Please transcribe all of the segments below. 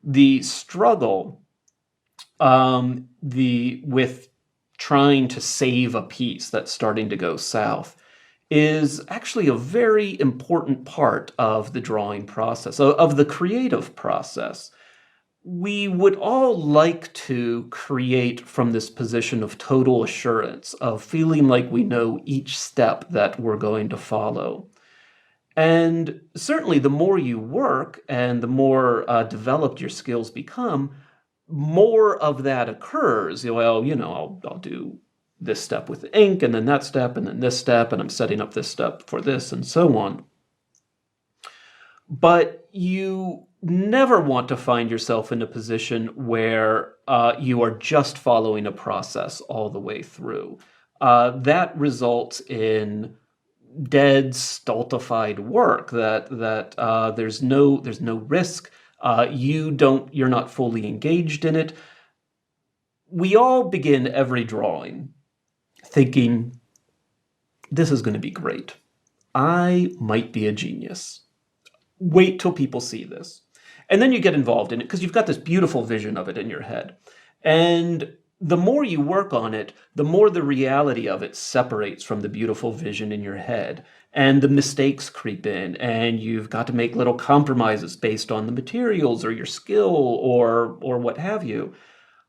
The struggle with trying to save a piece that's starting to go south is actually a very important part of the drawing process, of the creative process. We would all like to create from this position of total assurance, of feeling like we know each step that we're going to follow. And certainly, the more you work and the more developed your skills become, more of that occurs. Well, I'll do this step with the ink, and then that step, and then this step, and I'm setting up this step for this, and so on. But you never want to find yourself in a position where you are just following a process all the way through. That results in dead, stultified work that there's no risk. You're not fully engaged in it. We all begin every drawing thinking, this is going to be great. I might be a genius. Wait till people see this. And then you get involved in it because you've got this beautiful vision of it in your head. And the more you work on it, the more the reality of it separates from the beautiful vision in your head. And the mistakes creep in, and you've got to make little compromises based on the materials or your skill or what have you.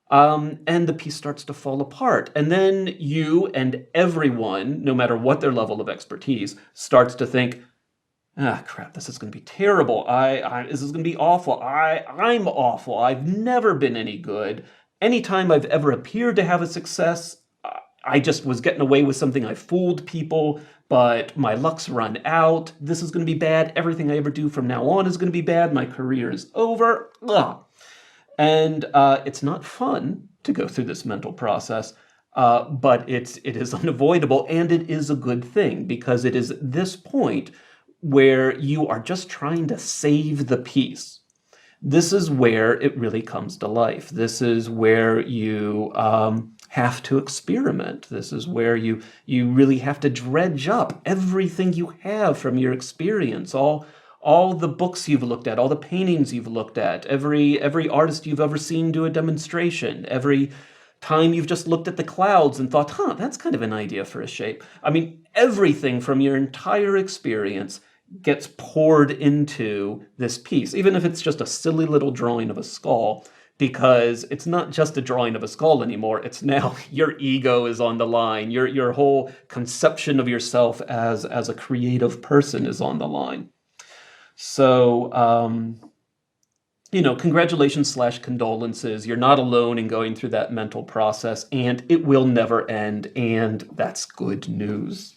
And the piece starts to fall apart. And then you and everyone, no matter what their level of expertise, starts to think, ah, crap, this is going to be terrible. This is going to be awful. I'm awful. I've never been any good. Anytime I've ever appeared to have a success, I just was getting away with something. I fooled people, but my luck's run out. This is going to be bad. Everything I ever do from now on is going to be bad. My career is over. Ugh. And it's not fun to go through this mental process, but it is unavoidable, and it is a good thing, because it is this point where you are just trying to save the piece. This is where it really comes to life. This is where you have to experiment. This is where you really have to dredge up everything you have from your experience, all the books you've looked at, all the paintings you've looked at, every artist you've ever seen do a demonstration, every time you've just looked at the clouds and thought, that's kind of an idea for a shape. I mean, everything from your entire experience gets poured into this piece, even if it's just a silly little drawing of a skull, because it's not just a drawing of a skull anymore. It's now your ego is on the line. Your whole conception of yourself as a creative person is on the line. So, congratulations / condolences. You're not alone in going through that mental process, and it will never end, and that's good news.